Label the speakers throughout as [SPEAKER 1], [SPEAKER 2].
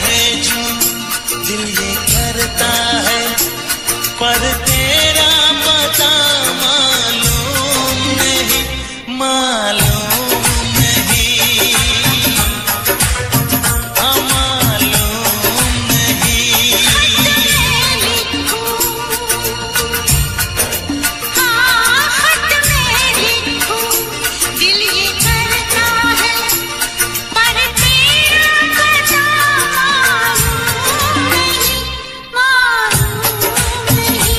[SPEAKER 1] भेजूं दिल ये करता है, पर तेरा पता मालूम नहीं, मालूम नहीं, मालूम नहीं।
[SPEAKER 2] खत में लिखूं दिल ये करता है, पर तेरा पता मालूम नहीं, मालूम नहीं,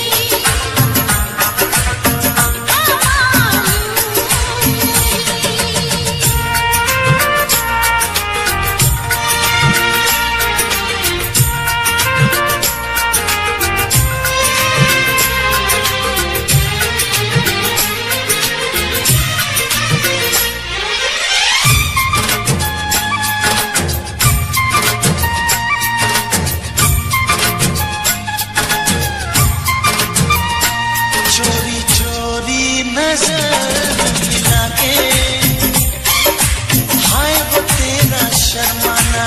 [SPEAKER 1] चोरी चोरी नजर मिला के, हाय वो तेरा शर्माना।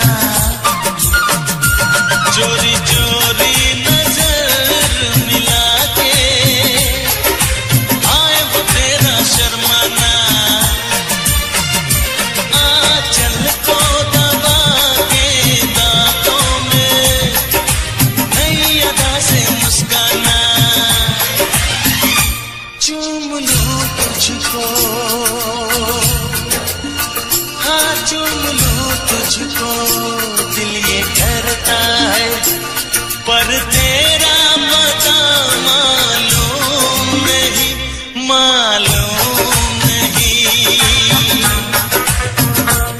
[SPEAKER 1] चोरी चोरी नजर मिला के, हाय वो तेरा शर्माना। आंचल को दबा के दांतों में नई अदा से मुस्काना। चूम लूं तुझको, हाँ चूम लूं तुझको दिल ये करता है, पर तेरा पता मालूम नहीं, मालूम नहीं,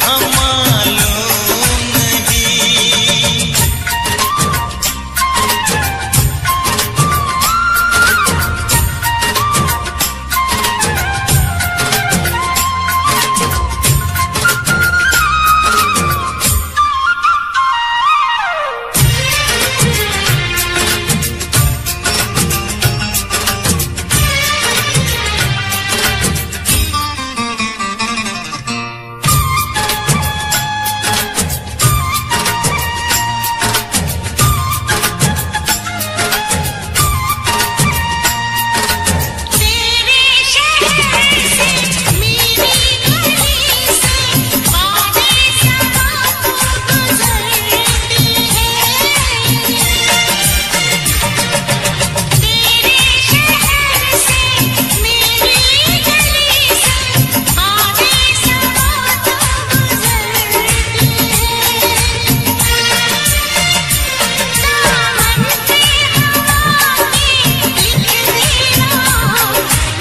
[SPEAKER 1] मालूम नहीं।
[SPEAKER 2] तेरे शहर से मेरी गली से बातें समा तो गुजरती है। तेरे शहर से मेरी गली से बातें समा तो गुजरती है। दामन पे हवा के लिख देना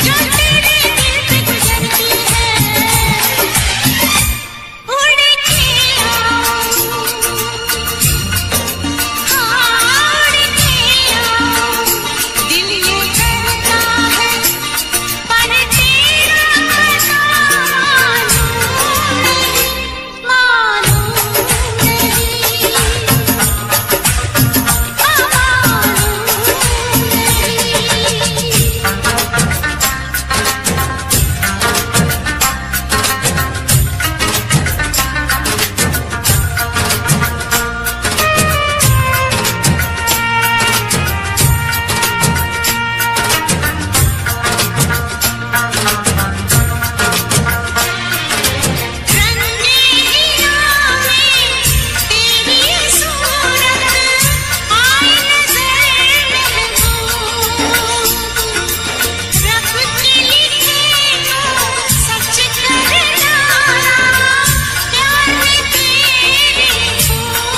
[SPEAKER 2] जो तेरे दिल पे गुजरती है। उड़ के आओ, हाँ उड़ के आओ दिल ये करता है, पर तेरा पता मालूम नहीं, रंगीनिया में तेरी सूरत आई नजर महबूब, रब के लिखे तो सच कर डाला प्यार में तेरे खूब।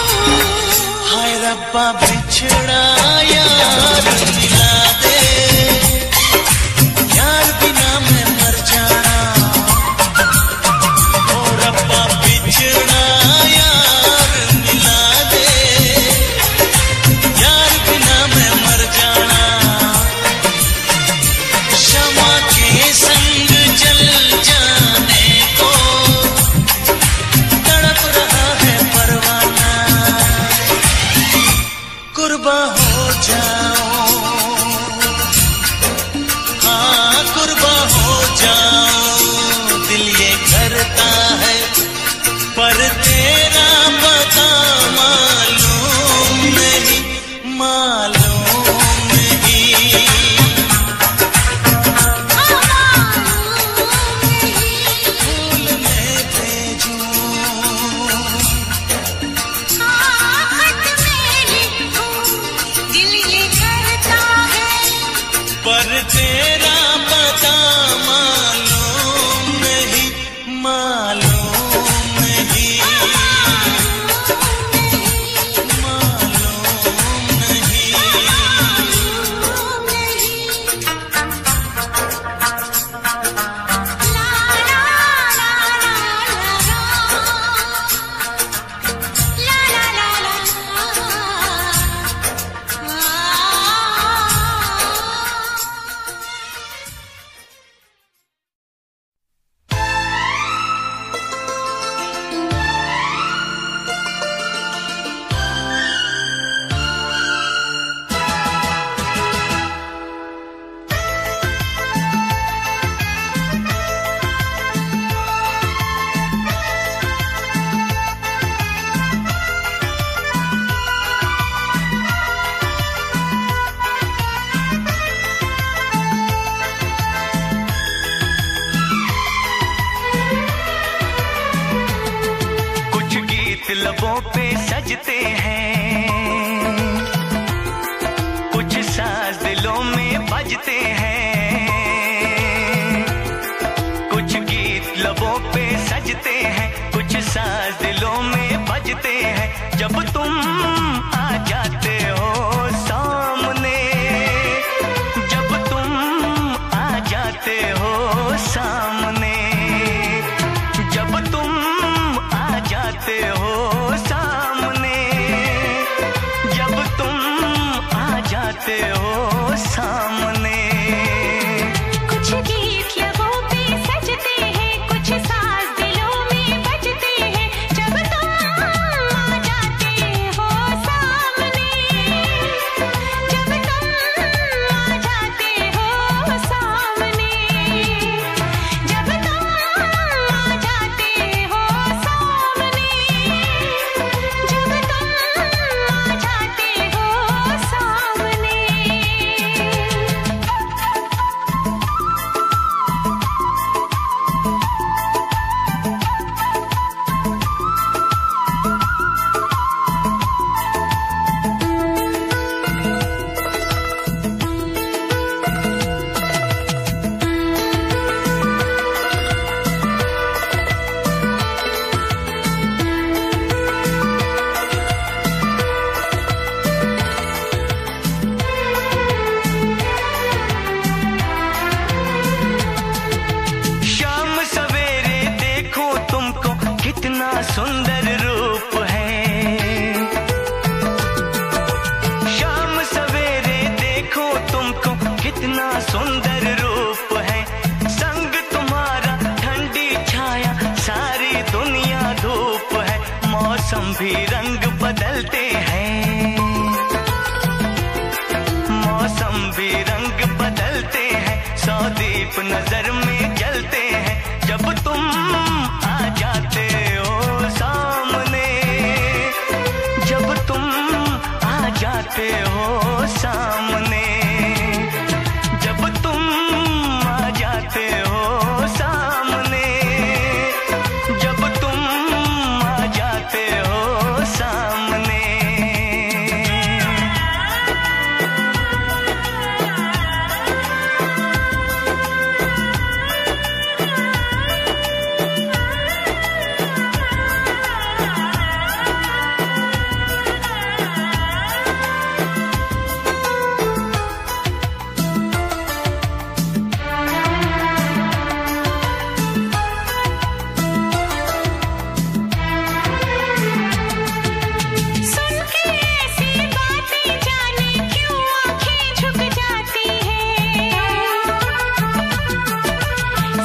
[SPEAKER 1] हाय रब्बा बिछड़ा यार मिला दे, यार बिना मैं मर जाना। ओ रब्बा बिछड़ा यार मिला दे, यार बिना मैं मर जाना। शमा के संग जल जाने को तड़प रहा है परवाना। कुर्बा हो जाओ, हाँ कुर्बा हो जाओ दिल ये करता है, पर तेरा पता मालूम जब तुम आ जाते हो सामने, जब तुम आ जाते हो सामने, जब तुम आ जाते हो सामने, जब तुम आ जाते हो सामने।
[SPEAKER 2] कुछ गीत लबों पे सजते हैं, कुछ साज दिलों में बजते हैं, जब तुम आ जाते हो सामने, जब तुम आ जाते हो सामने, जब तुम आ जाते हो सामने, जब तुम आ जाते हो सामने।
[SPEAKER 1] शाम सवेरे देखो तुमको कितना सुंदर रूप है, शाम सवेरे देखो तुमको कितना सुंदर रूप है, संग तुम्हारा ठंडी छाया सारी दुनिया धूप है, मौसम भी रंग बदलते हैं, मौसम भी रंग बदलते हैं, सौ दीप नजर में जलते हैं, जब तुम आ जाते हो सामने, जब तुम आ जाते हो सामने, जब तुम आ जाते हो सामने, जब तुम आ जाते हो सामने।
[SPEAKER 2] सुन के ऐसी बातें जाने क्यों आँखें झुक जाती हैं,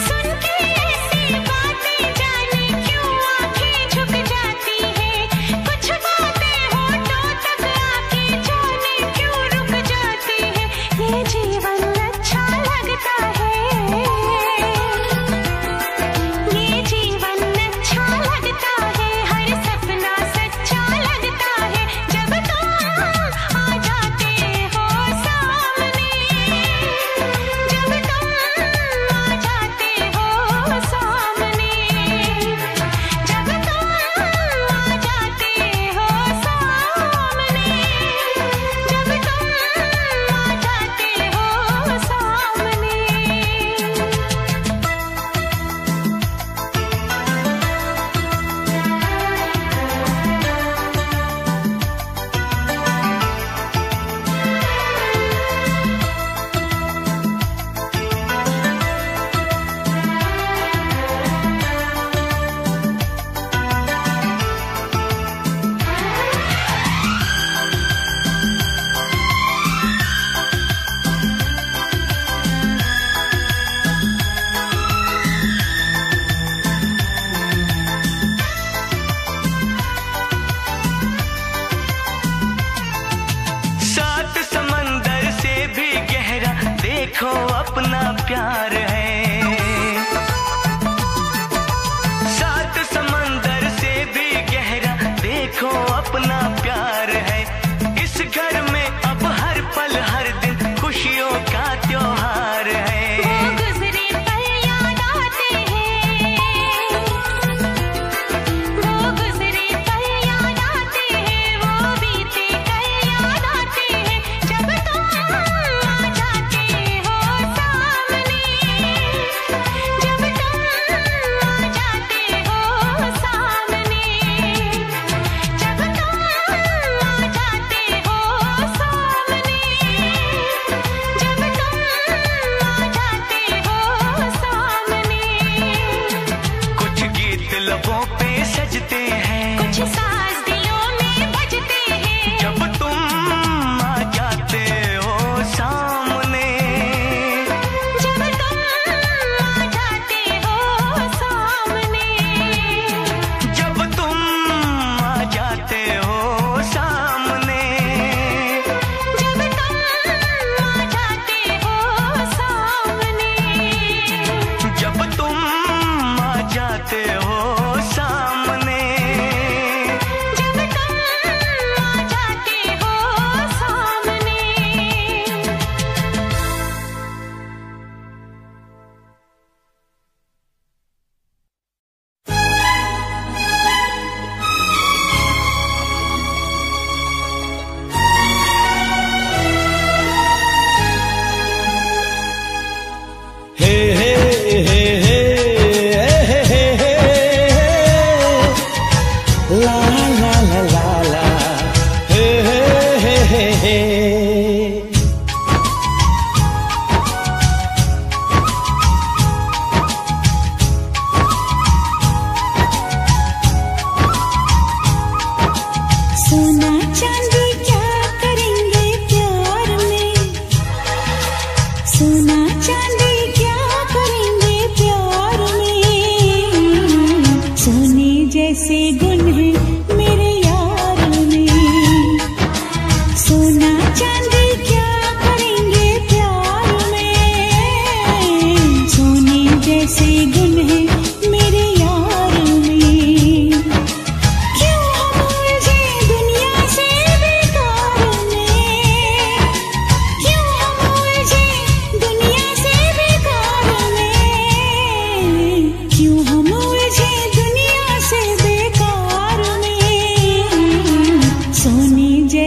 [SPEAKER 2] सुन के ऐसी बातें जाने क्यों आँखें झुक जाती हैं, कुछ बातें होठों तक आके जाने क्यों रुक जाती हैं, ये जीवन अच्छा लगता है, ये जीवन अच्छा लगता है, हर सपना सच्चा लगता है, जब तुम आ जाते हो सामने, जब तुम आ जाते हो सामने, जब तुम आ जाते हो सामने, जब तुम आ जाते हो सामने।
[SPEAKER 1] सात समंदर से भी गहरा देखो अपना प्यार है, सात समंदर से भी गहरा देखो अपना प्यार है, इस घर में अब हर पल हर दिन खुशियों का त्योहार है।
[SPEAKER 2] वो गुजरे पल याद आते हैं, वो गुजरे पल याद आते हैं, वो बीते कल याद आते हैं, जब तुम आ जाते हो सामने,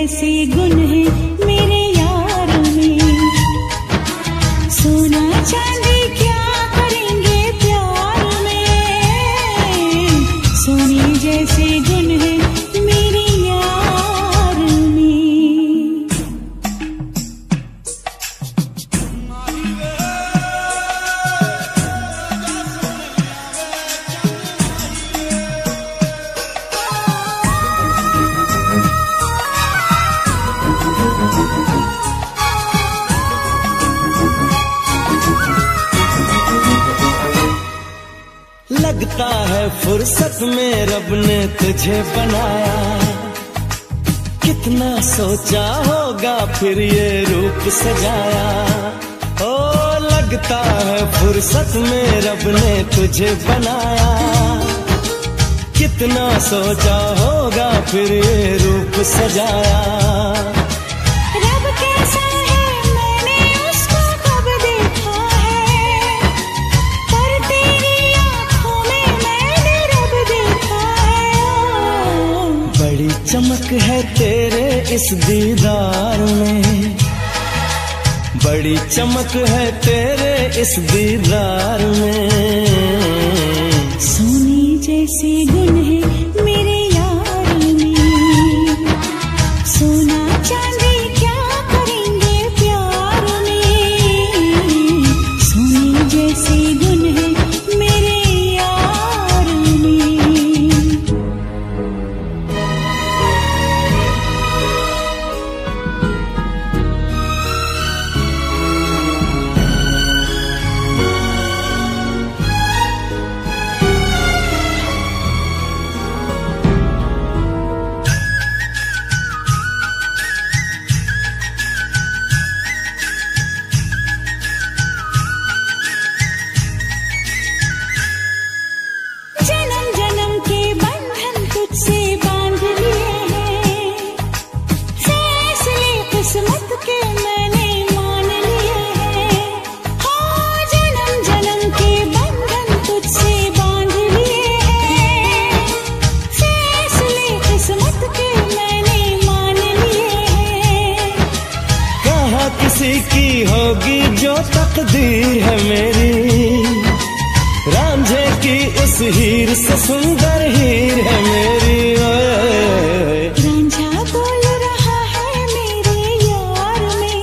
[SPEAKER 2] जैसे गुण है मेरे यार में। सोना चांदी क्या करेंगे प्यार में, सोने जैसे गुण है मेरे यार में।
[SPEAKER 1] लगता है फुर्सत में रब ने तुझे बनाया, कितना सोचा होगा फिर ये रूप सजाया। ओ लगता है फुर्सत में रब ने तुझे बनाया, कितना सोचा होगा फिर ये रूप सजाया।
[SPEAKER 2] रब कैसा है मैंने उसको कब देखा है, पर तेरी आँखों में मैंने रब देखा है।
[SPEAKER 1] बड़ी चमक है तेरे इस दीदार में, बड़ी चमक है तेरे इस दीदार में।
[SPEAKER 2] सोने जैसे गुण है मेरे यार में, सोना चांदी क्या करेंगे प्यार में, सोने जैसे गुण है मेरे यार में। जन्म जन्म के बंधन तुझसे बांध लिए हैं, फैसले किस्मत के मैंने मान लिए हैं। हाँ जन्म जन्म के बंधन तुझसे बांध लिए हैं, फैसले किस्मत के मैंने मान लिए हैं।
[SPEAKER 1] कहाँ किसी की होगी जो तकदीर है मेरी, रांझे की उस हीर से सुंदर हीर है मेरी। ओए
[SPEAKER 2] रांझा बोल रहा है मेरे यार में,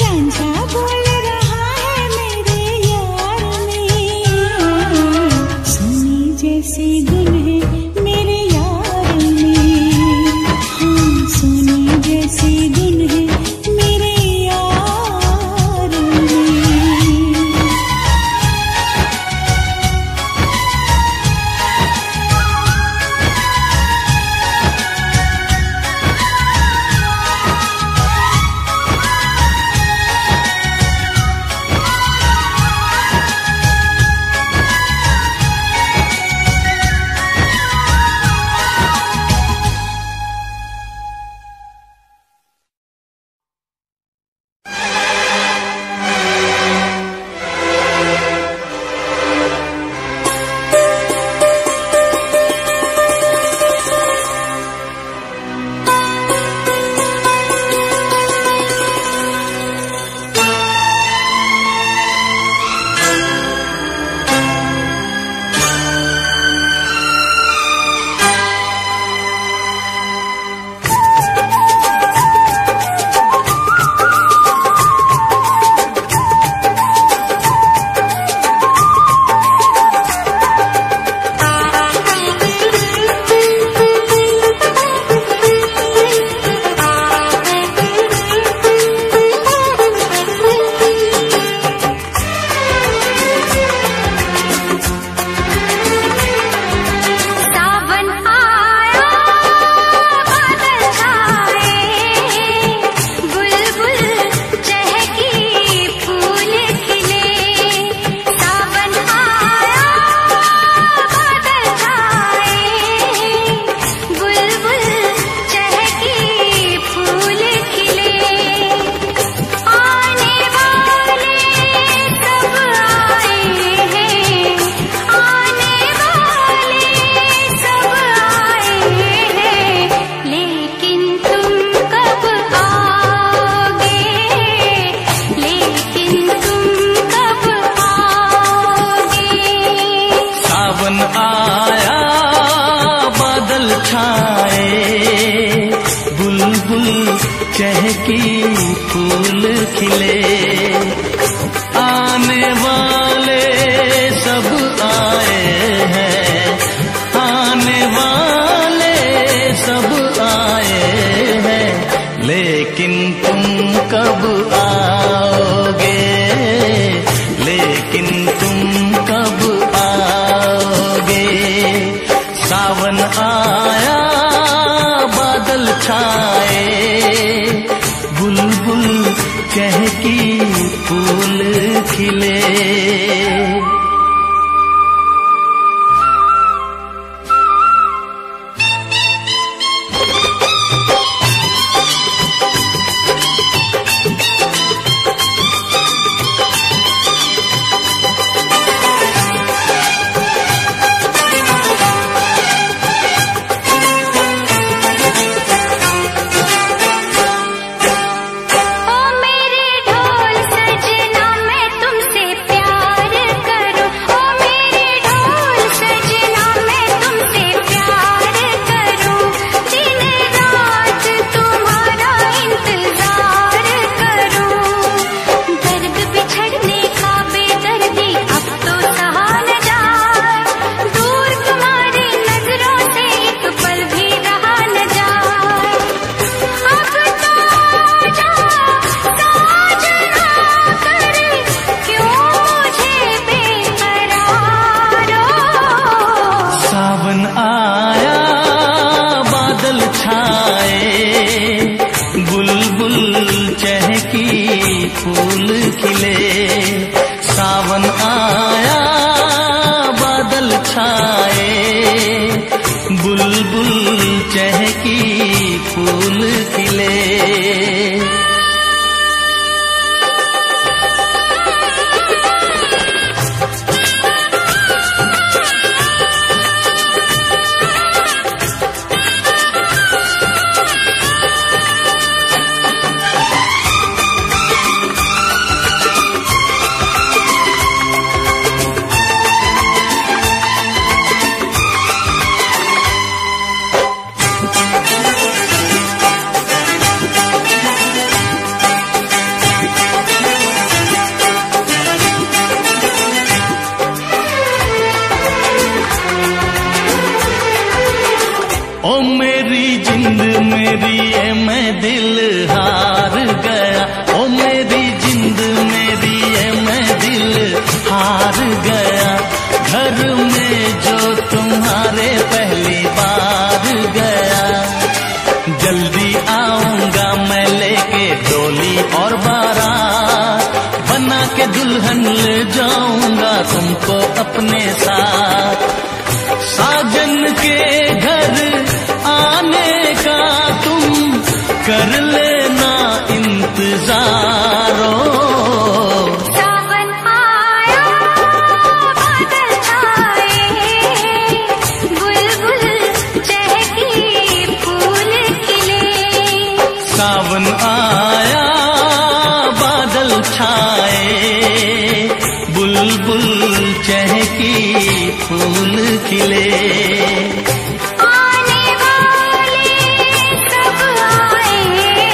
[SPEAKER 2] रांझा बोल रहा है मेरे यार में। सोने जैसे गुण है मेरे यार में, हाँ सोने जैसे गुण है मेरे यार में।
[SPEAKER 1] बुलबुल चहकी फूल खिले। आने वाले सब आए हैं, आने वाले सब आए हैं, लेकिन तुम कब आओगे, लेकिन तुम कब आओगे। सावन आया बादल छाए, बुलबुल चहकी फूल खिले। फूल खिले। सावन आया बादल छाए, बुलबुल चहकी फूल खिले। ओ मेरी जिंद मेरी है मैं दिल हार गया, ओ मेरी जिंद मेरी है मैं दिल हार गया। घर में जो तुम्हारे पहली बार गया, जल्दी आऊंगा मैं लेके डोली और बारात, बना के दुल्हन ले जाऊंगा तुमको अपने साथ। साजन के घर आने का तुम कर लेना इंतजारो।
[SPEAKER 2] सावन आया बादल छाए, बुलबुल चहकी फूल खिले।
[SPEAKER 1] सावन आया बादल छाए, बुलबुल चहकी फूल खिले।
[SPEAKER 2] आने वाले सब आए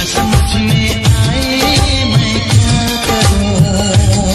[SPEAKER 3] समझ में आए मैं क्या करूं।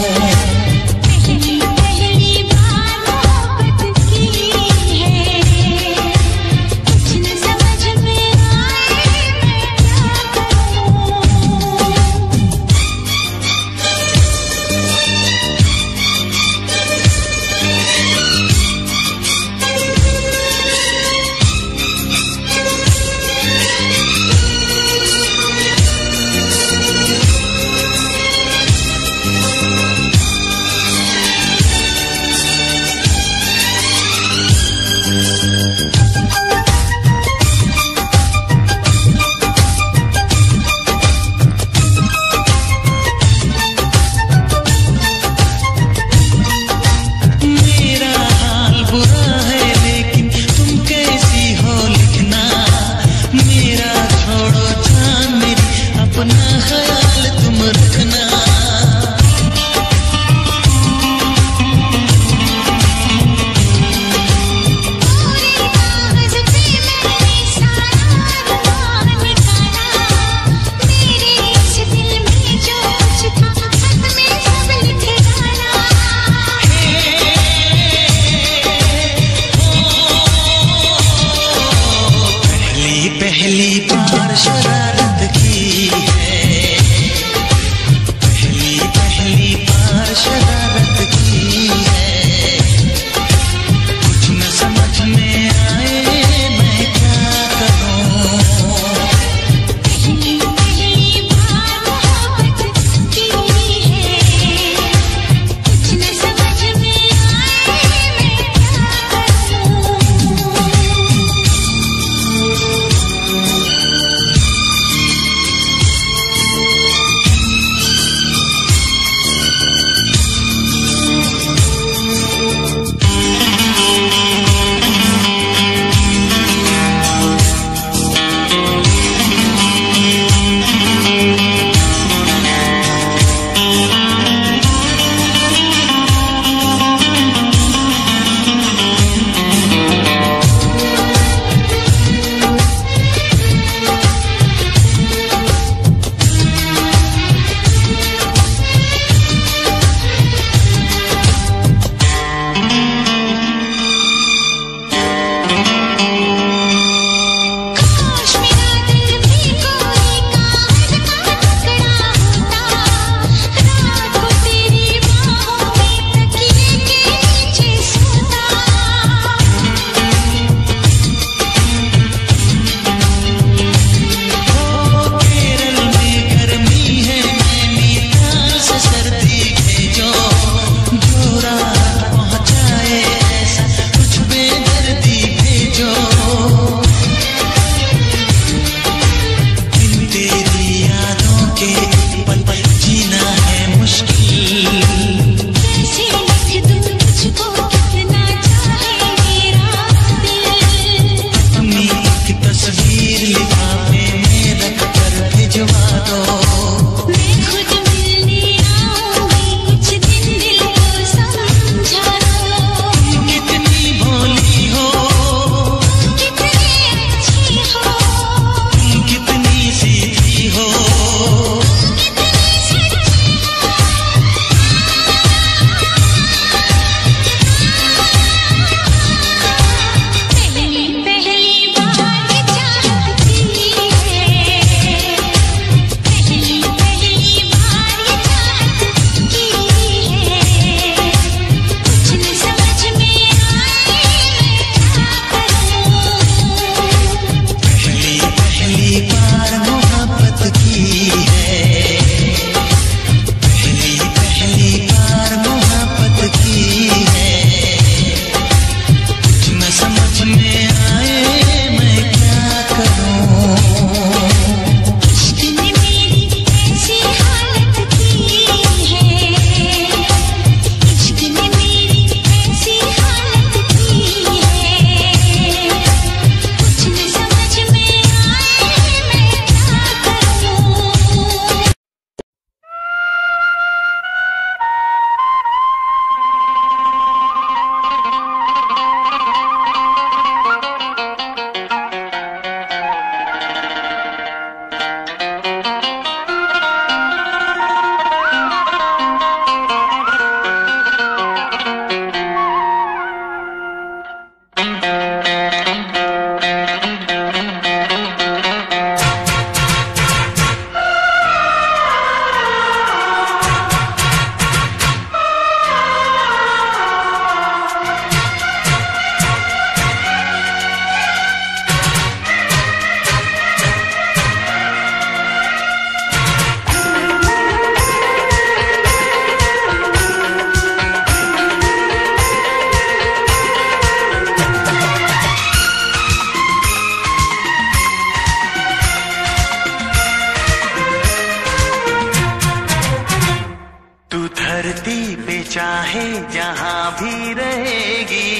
[SPEAKER 1] धरती पे चाहे जहां भी रहेगी,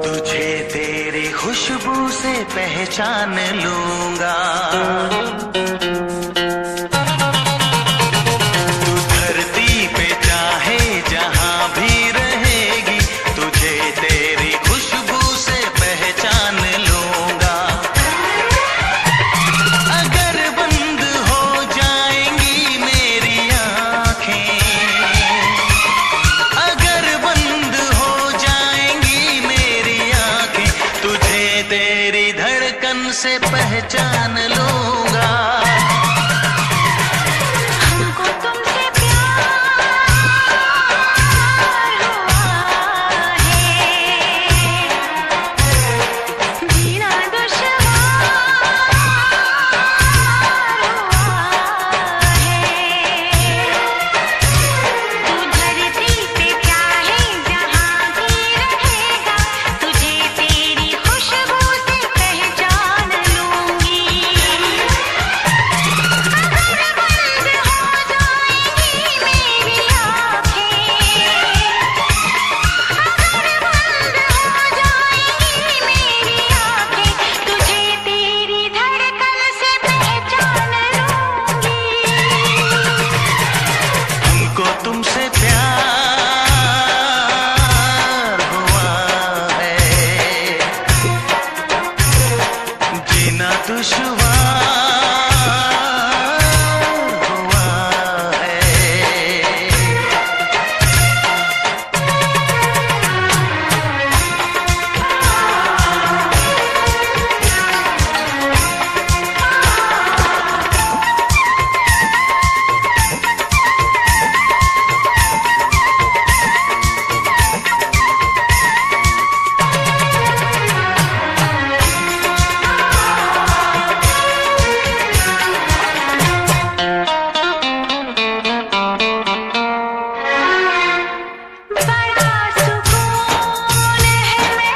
[SPEAKER 1] तुझे तेरी खुशबू से पहचान लूंगा। तू धरती पे चाहे जहां भी रहेगी, तुझे तेरी खुशबू से पहचान लूंगा। अगर बंद हो जाएंगी मेरी आंखें, अगर बंद हो जाएंगी मेरी आंखें, तुझे तेरी धड़कन से पहचान लूंगा।
[SPEAKER 2] हमको तुमसे प्यार हुआ है, जीना दुश्वार हुआ है। तू धरती पे चाहे जहां भी रहेगा, तुझे तेरी खुशबू से पहचान लूंगी।
[SPEAKER 1] हमको तुमसे प्यार हुआ है, जीना दुश्वार हुआ है।
[SPEAKER 2] बड़ा सुकून है, मैं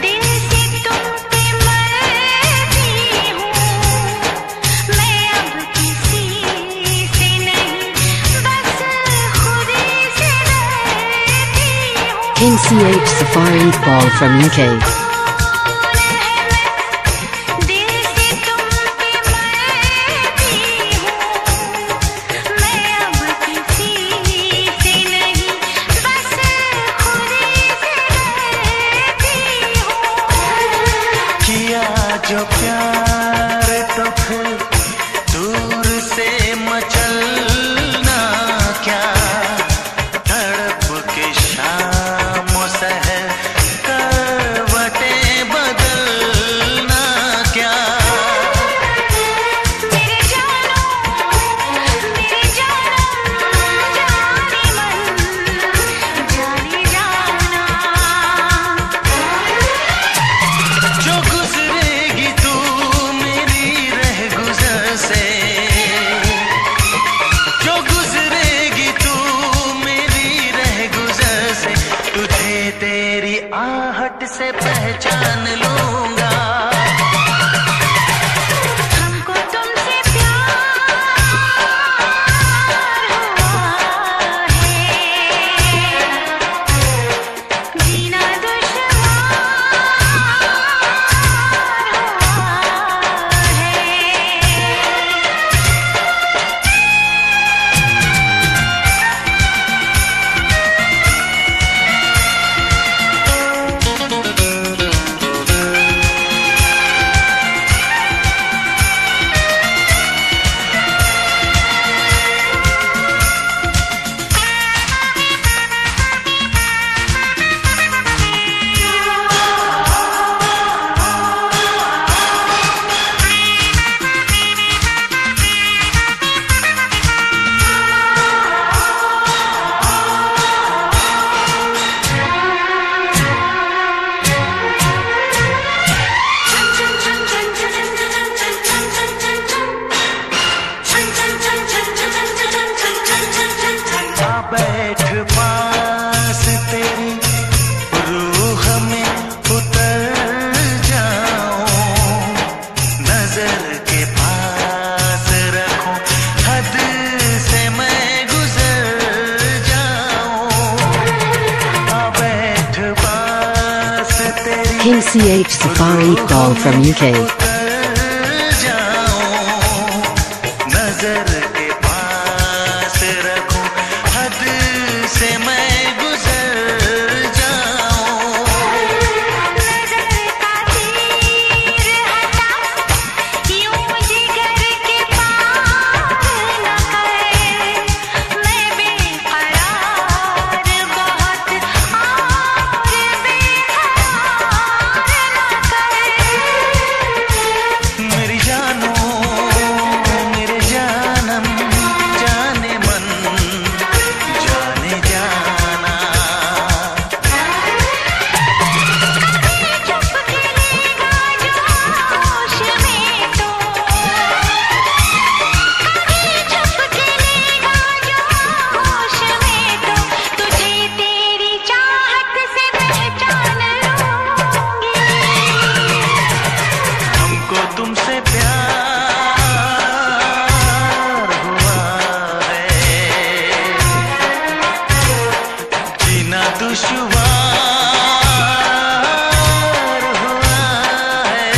[SPEAKER 2] दिल से तुम पे मरती हूँ। मैं अब किसी से नहीं, बस खुद से डरती हूँ।
[SPEAKER 3] KCH Safari Ball from UK.
[SPEAKER 2] दिल से तुम पे मरती हूँ। मैं अब किसी से नहीं, बस खुद से डरती हूँ।
[SPEAKER 1] किया जो प्यार तो फिर दूर से मचलना क्या, तड़प के शाम सहर करवटें बदलना क्या।
[SPEAKER 2] मेरे जानम जाने मन जाने जाना।
[SPEAKER 1] जो गुजरेगी तू मेरी रह गुजर से, जो गुजरेगी तू मेरी रह गुजर से, तुझे तेरी आहट से पहचान लूंगा।
[SPEAKER 2] हमको तुमसे प्यार हुआ है, जीना दुश्वार हुआ है।
[SPEAKER 3] CH Safari Call from UK.
[SPEAKER 1] नजर के पास रखूं, हद से मैं गुजर जाऊं।
[SPEAKER 2] नजर का तीर हटा, यूं जिगर के पार न कर। मैं बेकरार बहुत और बेकरार न कर।
[SPEAKER 1] मेरी जानो मेरे जानम जाने मन जाने जाना।
[SPEAKER 2] चुप खेलेगा जो होश में तो, चुप खेलेगा जो होश में तो, तुझे तेरी चाहत से पहचान लूंगी।
[SPEAKER 1] हमको तुमसे प्यार हुआ है, जीना दुश्वार हुआ है।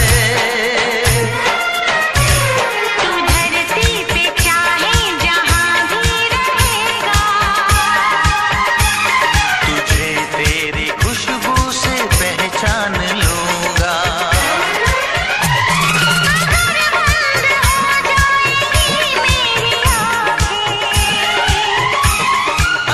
[SPEAKER 2] तू धरती पे चाहे जहां भी रहेगा,
[SPEAKER 1] तुझे तेरी खुशबू से पहचान लूंगा।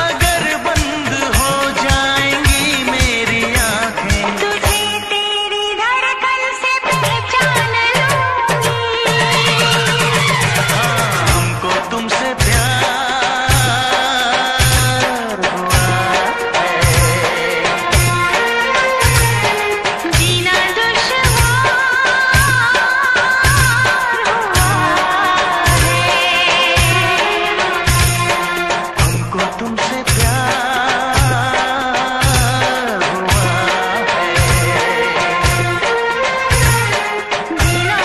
[SPEAKER 1] अगर बंद हो जाएंगी मेरी आंखें,
[SPEAKER 2] तुझे तेरी धड़कन से पहचान लूंगी।
[SPEAKER 1] हमको तुमसे प्यार हुआ है,
[SPEAKER 2] जीना दुश्वार हुआ है।
[SPEAKER 1] हमको तुमसे प्यार हुआ है।
[SPEAKER 2] जीना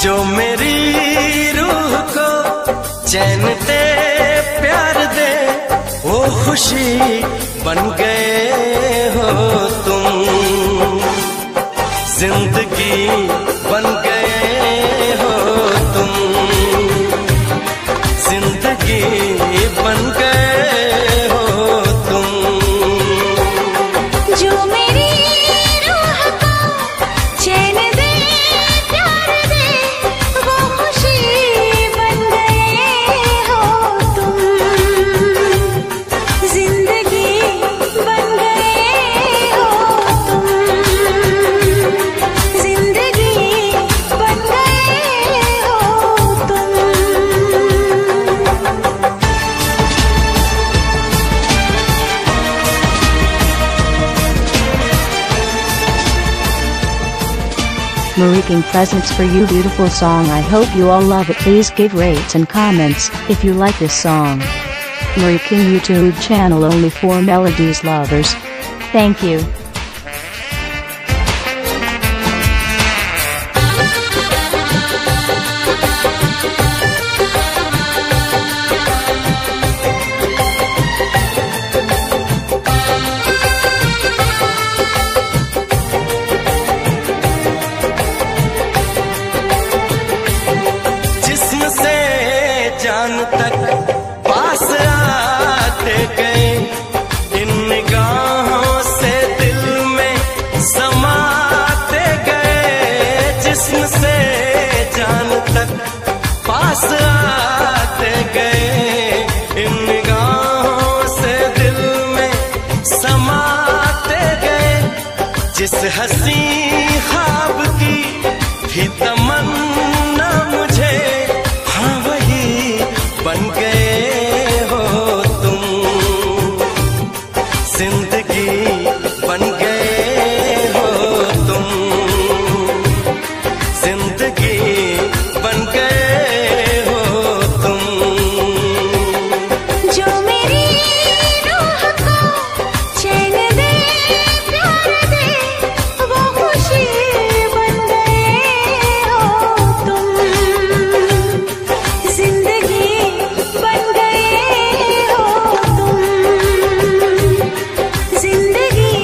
[SPEAKER 1] जो मेरी रूह को चैन दे प्यार दे, वो खुशी बन गए हो तुम। जिंदगी बन गए हो तुम, जिंदगी बन गए हो तुम।
[SPEAKER 2] जो मेरी रूह को चैन दे प्यार दे, वो खुशी बन गए हो तुम। जिंदगी बन गए हो तुम, जिंदगी बन गए हो तुम।
[SPEAKER 3] Mariking presents for you beautiful song. I hope you all love it. Please give rates and comments if you like this song. Mariking YouTube channel only for melodies lovers. Thank you.
[SPEAKER 1] जिस्म से जान तक पास आते गए, इन निगाहों से दिल में समाते गए। जिस हंसी ख्वाब की थी तमन्ना मुझे, हाँ वही बन गए हो तुम। जिंदगी बन गए हो तुम, जिंदगी बन गए हो तुम।
[SPEAKER 2] जो मेरी रूह को चैन दे, प्यार दे, वो खुशी बन गए हो तुम। जिंदगी बन गए हो तुम, जिंदगी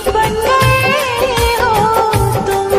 [SPEAKER 2] बन गए हो तुम।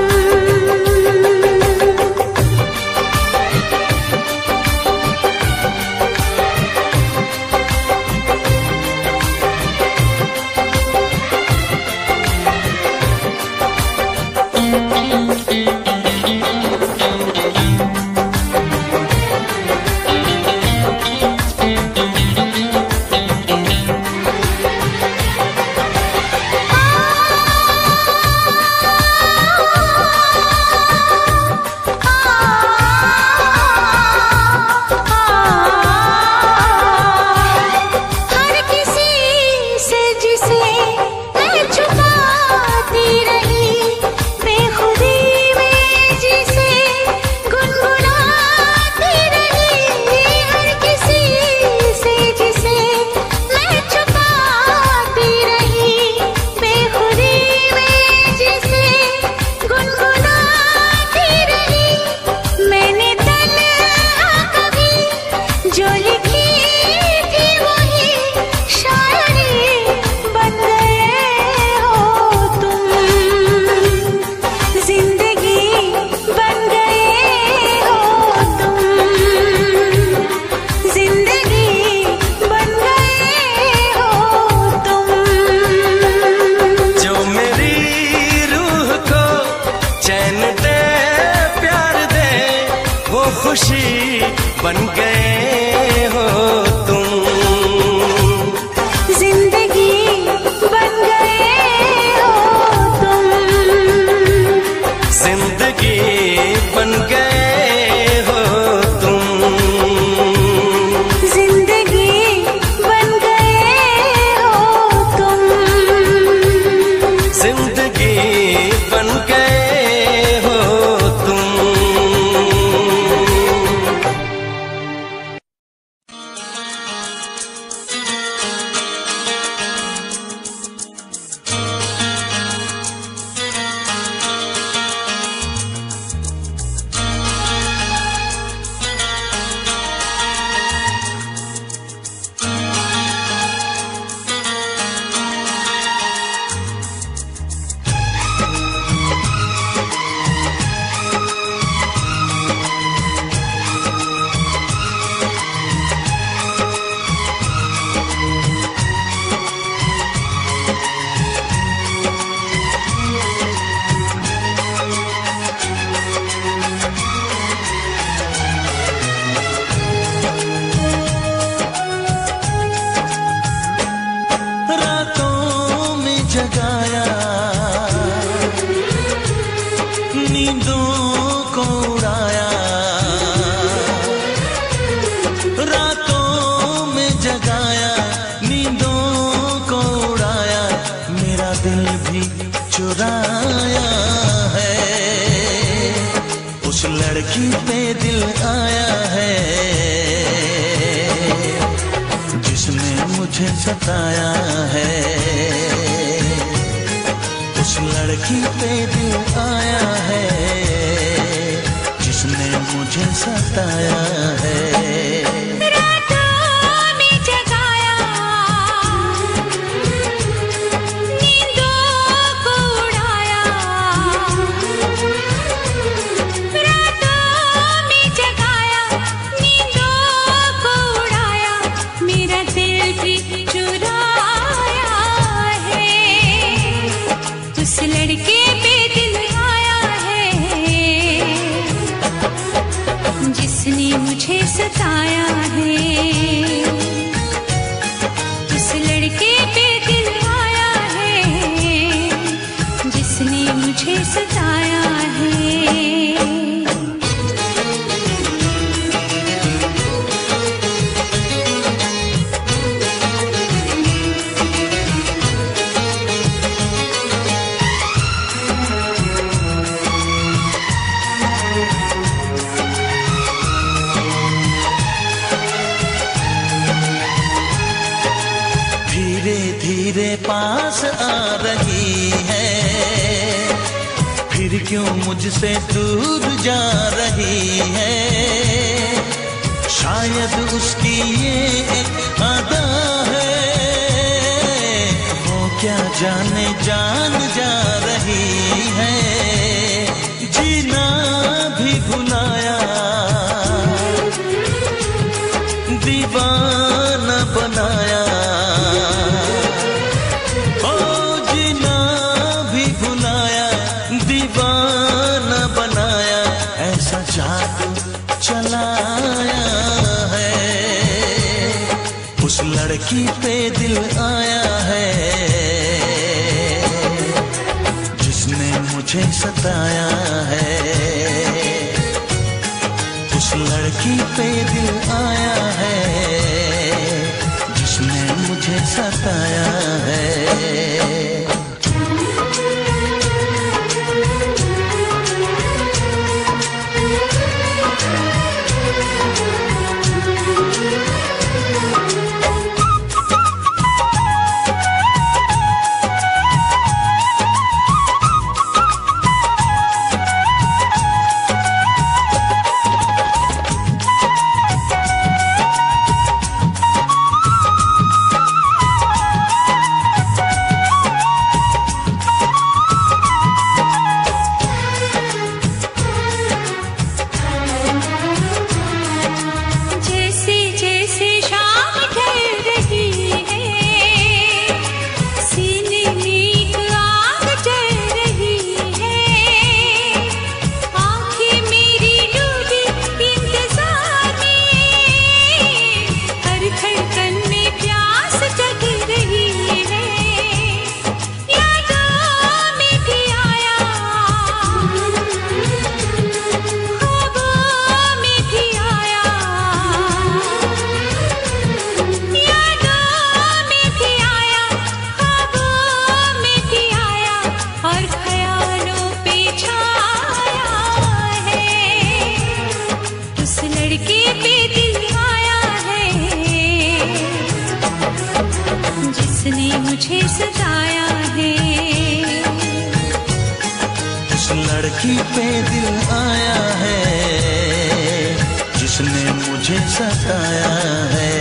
[SPEAKER 2] हर किसी से जिसे मैं छुपाती रही, बेखुदी में जिसे गुनगुनाती रही। हर किसी से जिसे मैं छुपाती रही, बेखुदी में जिसे गुनगुनाती रही। मैंने तन्हा कभी जो लिखी थी वही शायरी बन गए हो तुम। जिंदगी बन गए हो तुम, जिंदगी बन गए हो तुम।
[SPEAKER 1] जो मेरी रूह को चैन दे, प्यार दे, वो खुशी बन गए हो तुम।
[SPEAKER 2] जिंदगी बन गए हो तुम,
[SPEAKER 1] जिंदगी बन गए हो तुम।
[SPEAKER 2] जिंदगी बन गए हो तुम।
[SPEAKER 1] जिंदगी बन गए हो तुम। रातों में जगाया, नींदों को उड़ाया। रातों में जगाया, नींदों को उड़ाया। मेरा दिल भी चुराया है, उस लड़की पे दिल आया है जिसने मुझे सताया है। उस लड़की पे दिल आया है जिसने मुझे सताया है।
[SPEAKER 2] जिसने मुझे सताया है, उस लड़के पे दिल आया है जिसने मुझे सताया है।
[SPEAKER 4] धीरे धीरे पास आ रही है, फिर क्यों मुझसे दूर जा रही है। शायद उसकी ये एक अदा है, वो क्या जाने जान जा रही है। जीना भी भुलाया, दीवाना बनाया, ओ जीना भी भुलाया, दीवाना बनाया, ऐसा जादू चलाया है। उस लड़की पे दिल आया है जिसने मुझे सताया है। उस लड़की पे दिल आया है जिसने मुझे सताया है। लड़की पे दिल आया है जिसने मुझे सताया है।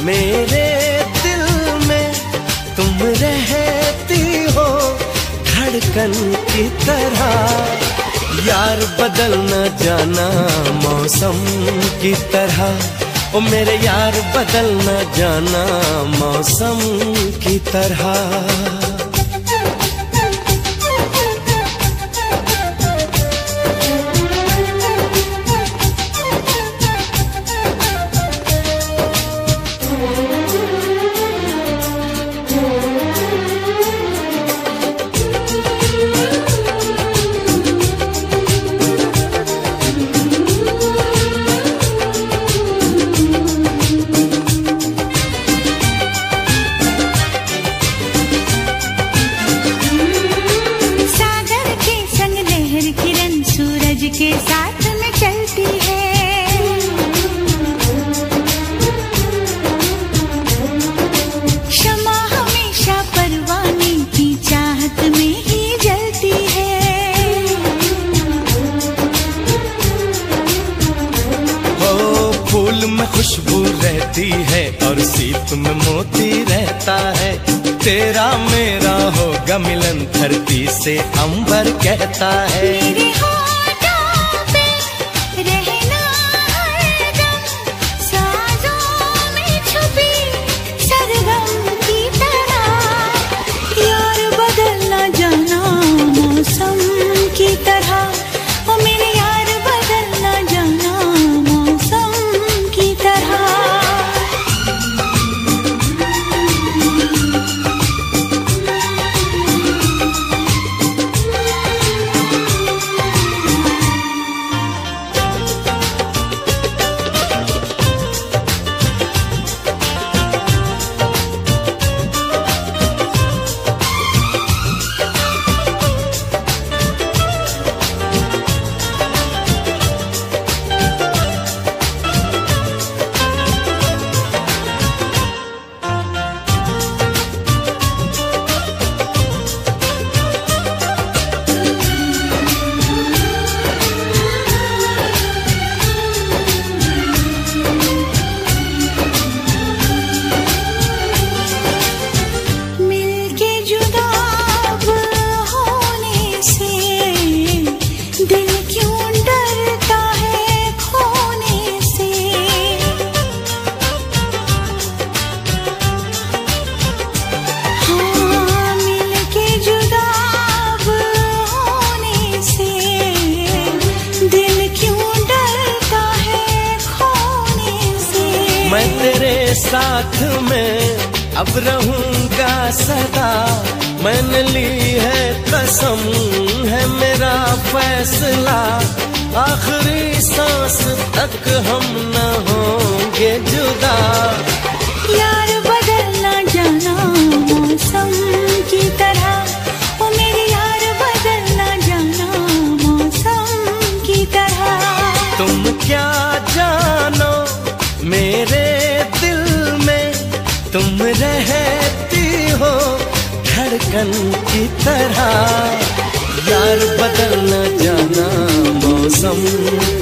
[SPEAKER 1] मेरे दिल में तुम रहती हो धड़कन की तरह, यार बदल न जाना मौसम की तरह, ओ मेरे यार बदल न जाना मौसम की तरह।
[SPEAKER 4] करती है और सीप में मोती रहता है। तेरा मेरा होगा मिलन धरती से अंबर कहता है।
[SPEAKER 2] मेरे होठों पे रहना हरदम, साजों में छुपी सरगम की तरह। यार बदलना जाना मौसम की तरह, ओ मेरे यार बदलना जाना मौसम की तरह।
[SPEAKER 4] मैं तेरे साथ में अब रहूंगा सदा। मैंने ली है कसम, है मेरा फैसला। आखिरी सांस तक हम न होंगे जुदा।
[SPEAKER 2] यार बदलना जाना मौसम की तरह, ओ मेरे यार बदलना जाना मौसम की तरह।
[SPEAKER 4] तुम क्या जानो मेरे दिल में, तुम रहती हो धड़कन की तरह। यार बदलना जाना मौसम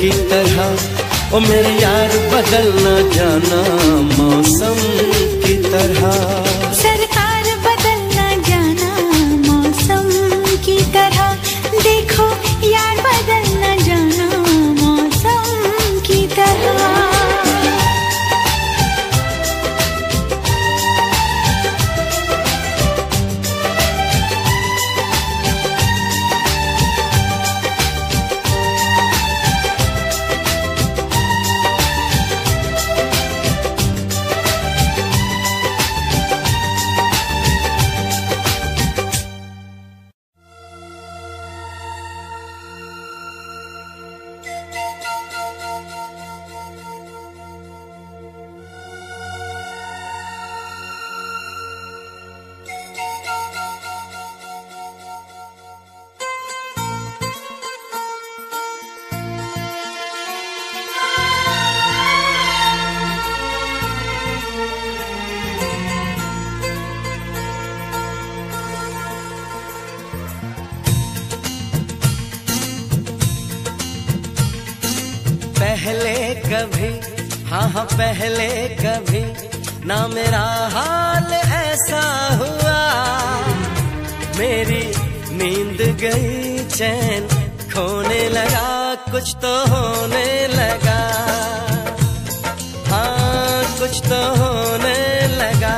[SPEAKER 4] की तरह, ओ मेरे यार बदलना जाना मौसम की तरह।
[SPEAKER 2] सरकार बदलना जाना मौसम की तरह, देखो यार बदलना जाना मौसम की तरह।
[SPEAKER 4] पहले कभी, हाँ पहले कभी ना मेरा हाल ऐसा हुआ। मेरी नींद गई, चैन खोने लगा, कुछ तो होने लगा। हाँ कुछ तो होने लगा।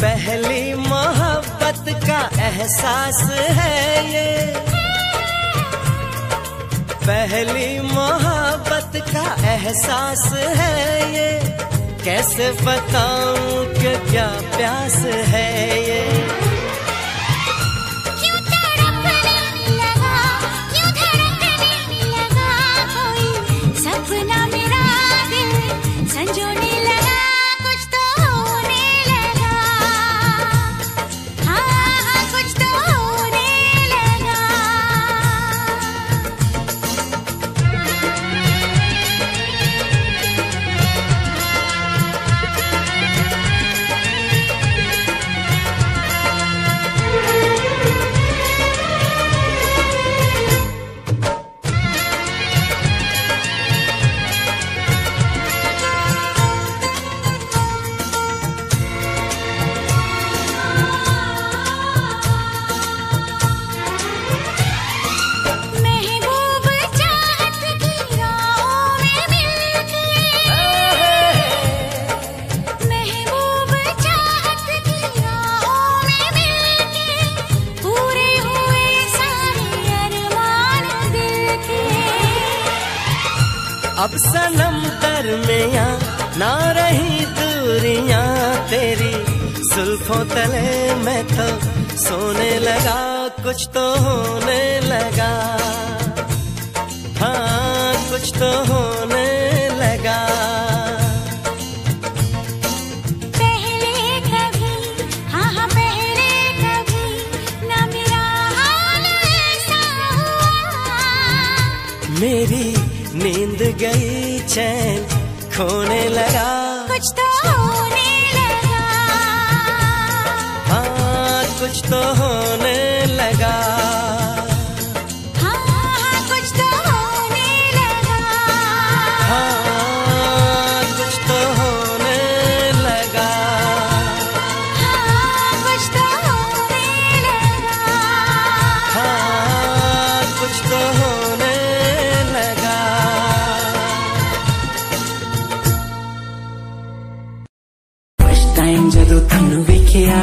[SPEAKER 4] पहली मोहब्बत का एहसास है ये, पहली मोहब्बत का एहसास है ये, कैसे बताऊं कि क्या प्यास है ये।
[SPEAKER 2] क्यों तड़पने लगा, क्यों धड़कने लगा, कोई सपना मेरा दिल संजोने लगा, कुछ तो होने लगा, हाँ कुछ तो होने लगा। महबूब चाहत की राहों में मिलके, महबूब चाहत की राहों में मिलके, पूरे हुए सारे अरमान दिल के।
[SPEAKER 4] अब सनम दरमियां ना रही दूरियां तेरी, जुल्फों तले मैं तो सोने लगा, कुछ तो होने लगा, हाँ कुछ तो होने लगा।
[SPEAKER 2] पहले कभी, हाँ हाँ पहले कभी ना मेरा हाल ऐसा हुआ,
[SPEAKER 4] मेरी नींद गई चैन खोने लगा,
[SPEAKER 2] कुछ तो होने लगा,
[SPEAKER 4] हाँ कुछ तो होने लगा,
[SPEAKER 2] हाँ हाँ कुछ तो होने लगा,
[SPEAKER 4] हाँ कुछ तो होने लगा,
[SPEAKER 2] हाँ कुछ तो होने लगा।
[SPEAKER 4] हाँ कुछ तो होने लगा।
[SPEAKER 5] फर्स्ट टाइम जदों तैनू वेखिया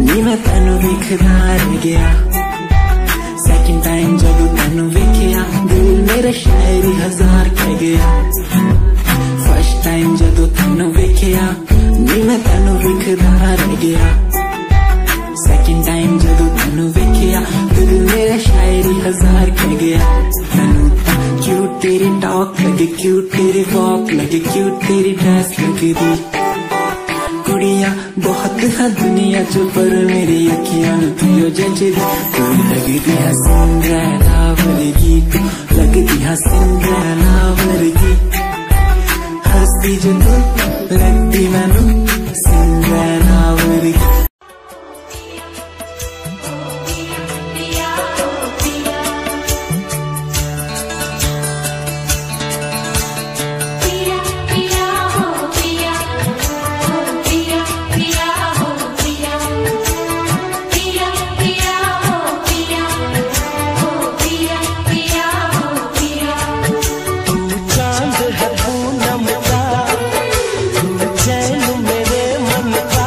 [SPEAKER 5] नी मैं तैनू वेखदा रह गया, सेकंड टाइम जदों तैनू वेखिया दिल मेरा शायरी हजार कह गया। फर्स्ट टाइम जदों तैनू वेखिया नी मैं तैनू वेखदा रह गया, सेकंड टाइम जदों तैनू वेखिया दिल मेरा शायरी हजार कह गया। तैनू क्यूट तेरी टॉक लगे, क्यूट तेरी वॉक लगे, क्यूट तेरी ड्रेस लगे दी। कुड़ियां बहुत है दुनिया च पर मेरी अखियां पियो जचदी, तू लगदी है सिंड्रेला वर्गी, तू लगदी है सिंड्रेला वर्गी, हंसदी जो तू लगदी मैनू सिंड्रेला वर्गी।
[SPEAKER 4] चांद है पूनम का, तू चैन मेरे मन का,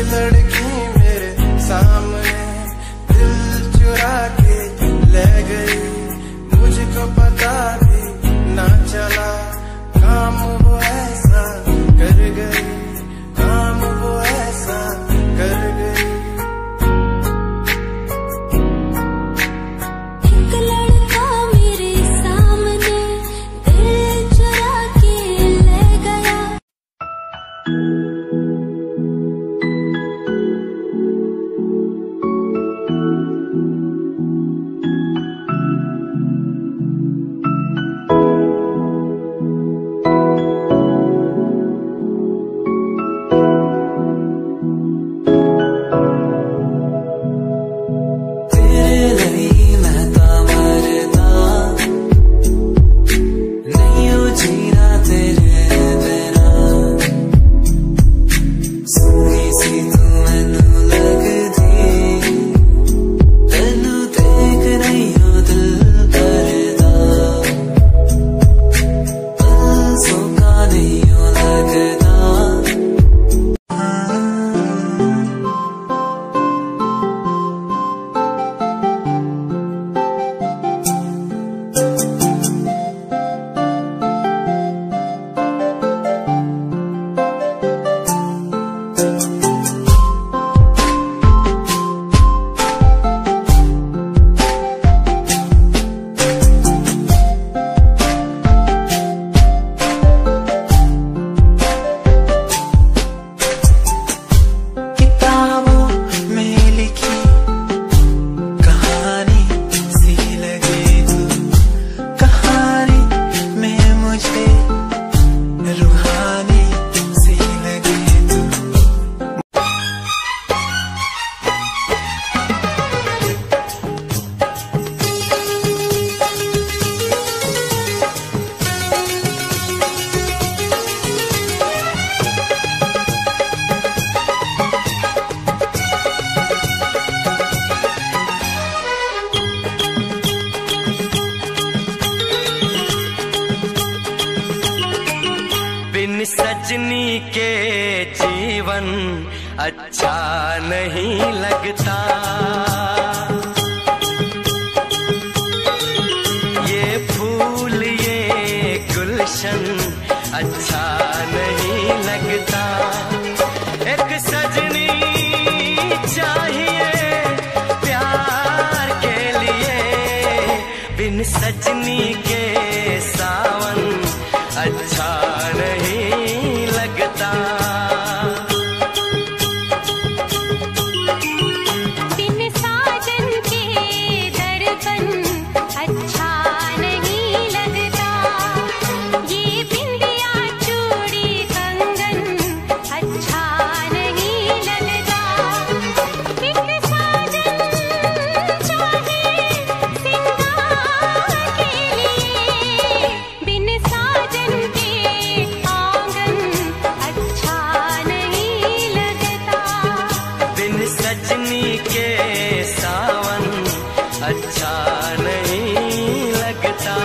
[SPEAKER 6] लड़की मेरे सामने दिल चुरा के ले गई, मुझको पता भी ना चला, काम वो ऐसा कर गई, काम वो ऐसा कर गई।
[SPEAKER 2] एक लड़का मेरे सामने दिल चुरा के ले गया।
[SPEAKER 1] बिन सजनी के जीवन अच्छा नहीं लगता, ये फूल ये गुलशन अच्छा नहीं लगता। एक सजनी चाहिए प्यार के लिए, बिन सजनी के सावन अच्छा नहीं लगता।
[SPEAKER 2] बिन साजन के दर्पण अच्छा नहीं लगता, ये बिंदिया चूड़ी कंगन अच्छा नहीं लगता। एक साजन चाहिए सिंगार के लिए, बिन साजन के आंगन अच्छा नहीं लगता।
[SPEAKER 1] बिन सजनी के सावन अच्छा नहीं लगता।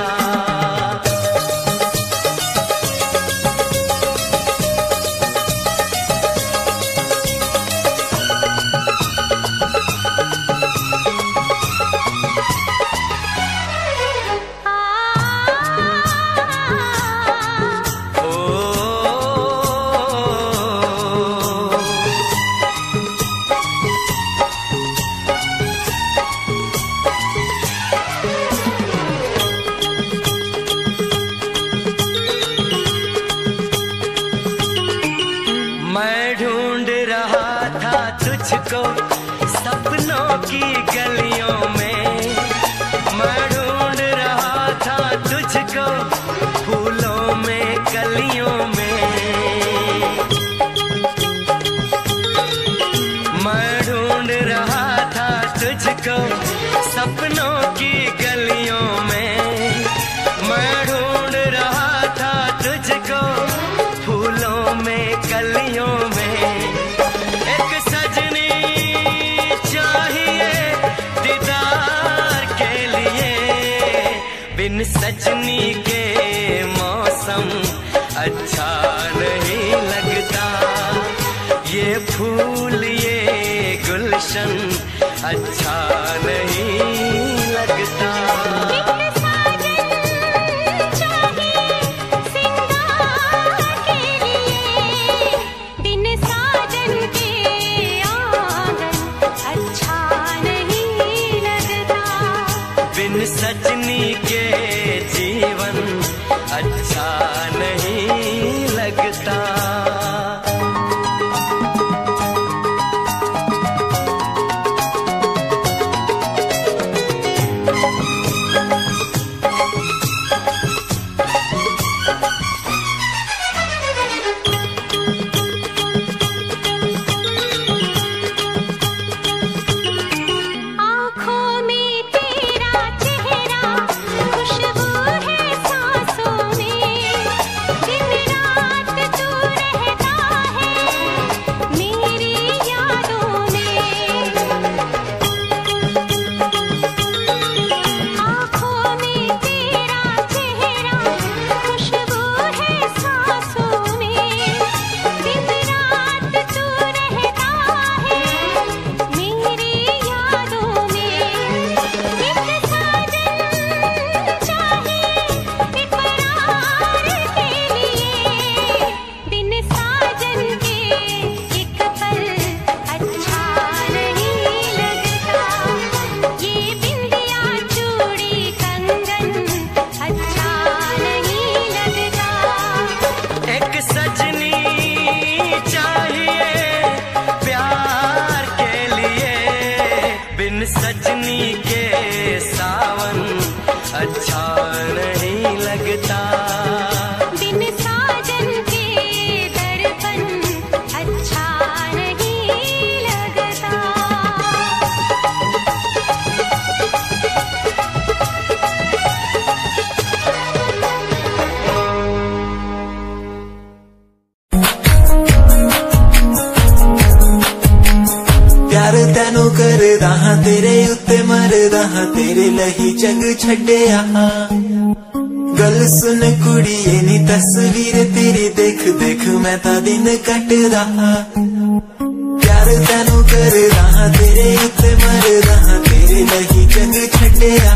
[SPEAKER 1] मैं ढूंढ रहा था तुझको सपनों की गलियों में, मैं ढूंढ रहा था तुझको फूलों में कलियों में, मैं ढूंढ रहा था तुझको सपनों की गलियों में, मैं ढूंढ रहा था तुझको फूलों में कलियों में। एक सजनी चाहिए दीदार के लिए, बिन सजनी के मौसम अच्छा नहीं लगता, ये फूल अच्छा नहीं लगता।
[SPEAKER 2] एक साजन चाहिए सिंगार के लिए, बिन साजन के आंगन अच्छा नहीं लगता।
[SPEAKER 1] बिन सजनी के जीवन अच्छा नहीं लगता।
[SPEAKER 2] आँखों में तेरा चेहरा, खुशबू है सांसों में, दिन रात तू रहता है मेरी यादों में। आँखों में तेरा चेहरा, खुशबू है सांसों में, दिन रात तू रहता है मेरी यादों में। एक साजन चाहिए इकरार के लिए, बिन साजन के एक पल अच्छा नहीं लगता। ये बिंदिया चूड़ी कंगन अच्छा नहीं लगता।
[SPEAKER 1] एक सजनी चाहिए प्यार के लिए, बिन सजनी के सावन अच्छा नहीं लगता।
[SPEAKER 2] बिन साजन के दर्पण अच्छा नहीं लगता।
[SPEAKER 5] प्यार तैनू करदा हां, तेरे उत्ते मरदा हां, तेरे लही जग छड्डिया। गल सुन कुड़िए नी तस्वीर तेरी देख देख मैं तां दिन कटदा हां। प्यार तैनू करदा हां, तेरे उत्ते मरदा हां, तेरे लही जग छड्डिया।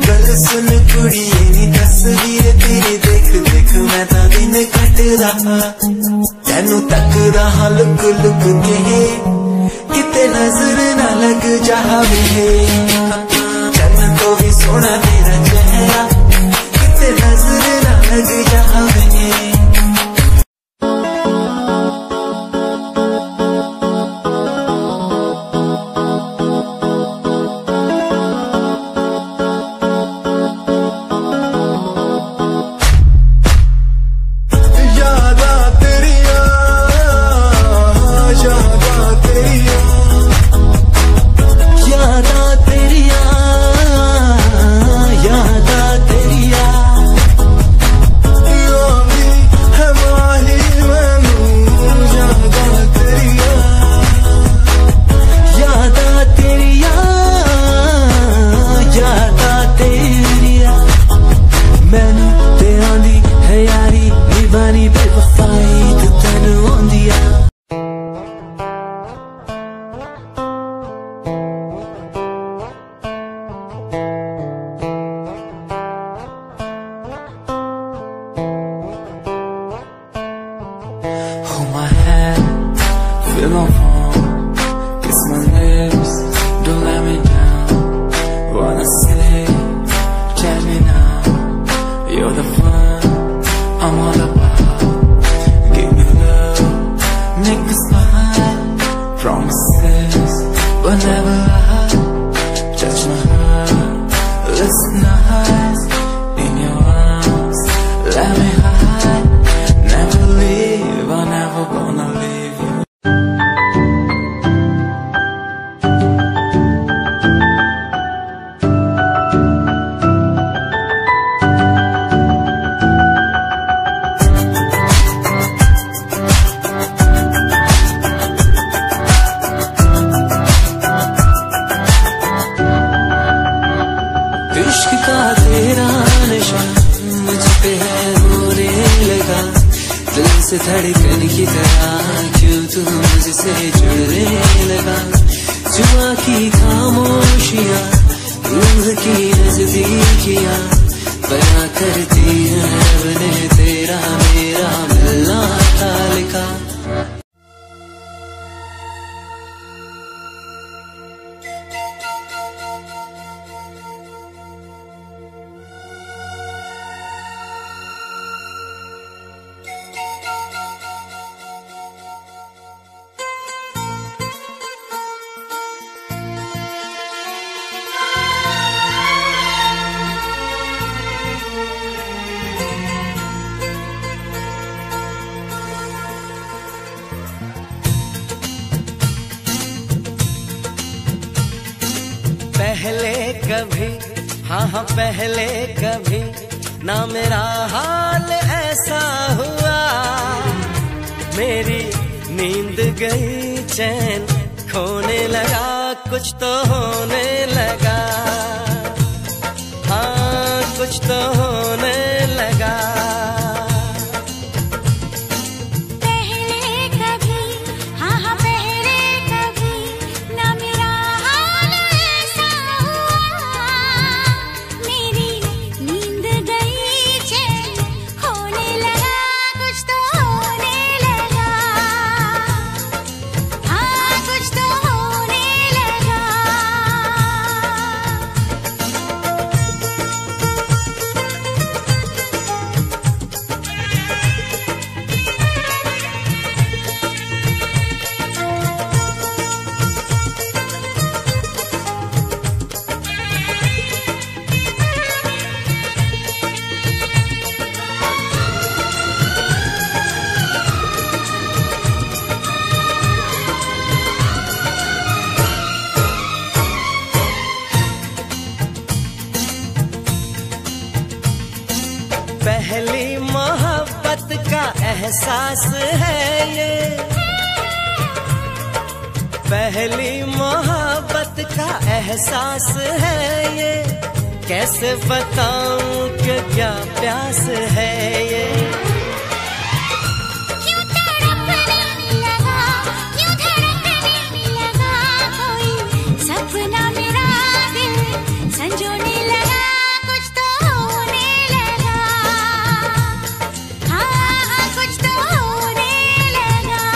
[SPEAKER 5] गल सुन कुड़िए नी तस्वीर तेरी देख देख मैं तां दिन कटदा हां। तैनू तकदा हां लुक लुक के, किते नजर ना लग जावे। चन्न तो भी सोना तेरा चेहरा, किते नजर ना लग जावे।
[SPEAKER 6] यादां तेरियां, यादां तेरियां,
[SPEAKER 5] यादां तेरियां, यादां तेरियां।
[SPEAKER 6] आंधी है माही मैनू, यादां तेरियां,
[SPEAKER 5] यादां तेरियां, यादां तेरियां। मैनू ते आंदी है यारी निभानी बेवफाई, तू तैनू आंदी आ। Hold my hand, feel my palm, kiss my lips, don't let me down. Wanna say, tell me now, you're the fun I'm all about. Give me love, make me smile, promises will never lie. Touch my heart, listen nice, in your arms, let me hide. Never leave, I'm never gonna leave you. इश्क का तेरा नशा मुझ पे है होने लगा, दिल से धड़कन की तरह क्यों तू मुझसे जुड़ने लगा। जुआ की खामोशियां लम्ह की नजदीकियां बयां करती है रब ने तेरा मेरा मिलना था लिखा।
[SPEAKER 4] पहले कभी, हाँ पहले कभी ना मेरा हाल ऐसा हुआ। मेरी नींद गई चैन खोने लगा, कुछ तो होने लगा, हाँ कुछ तो होने लगा। पहली मोहब्बत का एहसास है ये, पहली मोहब्बत का एहसास है ये। कैसे बताऊं कि क्या प्यास है ये।
[SPEAKER 2] क्यों तड़पने लगा, क्यों धड़कने लगा, कोई सपना मेरा दिल संजोने लगा, कुछ तो होने लगा, हाँ कुछ तो होने लगा।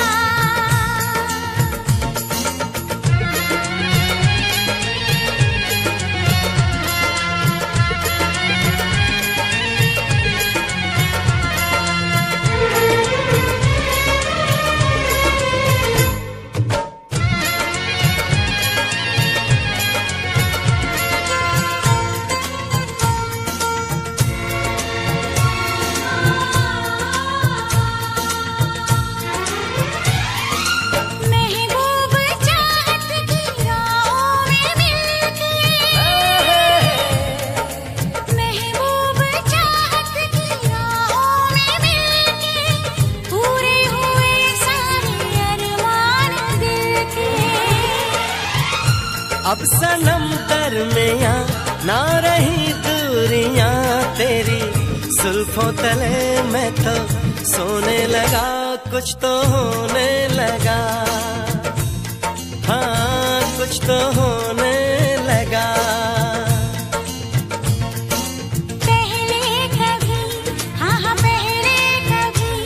[SPEAKER 4] अब सनम दरमियां ना रही दूरियां तेरी जुल्फों तले मैं तो सोने लगा, कुछ तो होने लगा, हाँ कुछ तो होने लगा।
[SPEAKER 2] पहले कभी, हाँ पहले कभी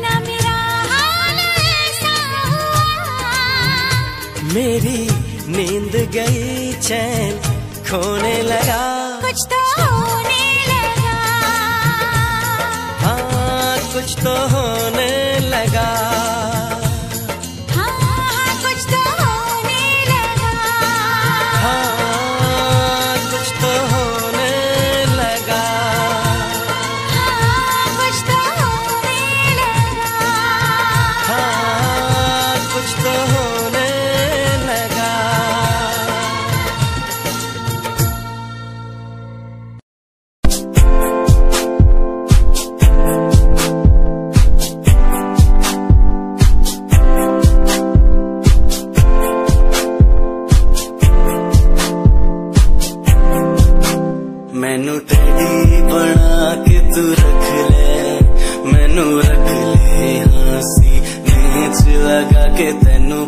[SPEAKER 2] ना मेरा हाल ऐसा हुआ।
[SPEAKER 4] मेरी नींद गई चैन खोने लगा,
[SPEAKER 2] कुछ तो होने लगा,
[SPEAKER 4] हाँ कुछ तो होने लगा,
[SPEAKER 2] हाँ कुछ तो होने लगा,
[SPEAKER 4] हाँ कुछ तो होने लगा,
[SPEAKER 2] हाँ कुछ तो होने लगा,
[SPEAKER 4] हाँ कुछ तो होने लगा।
[SPEAKER 5] मैनू टेडी बना के तू रख ले, मैनू रख ले हाँसी नीच लगा के तेनू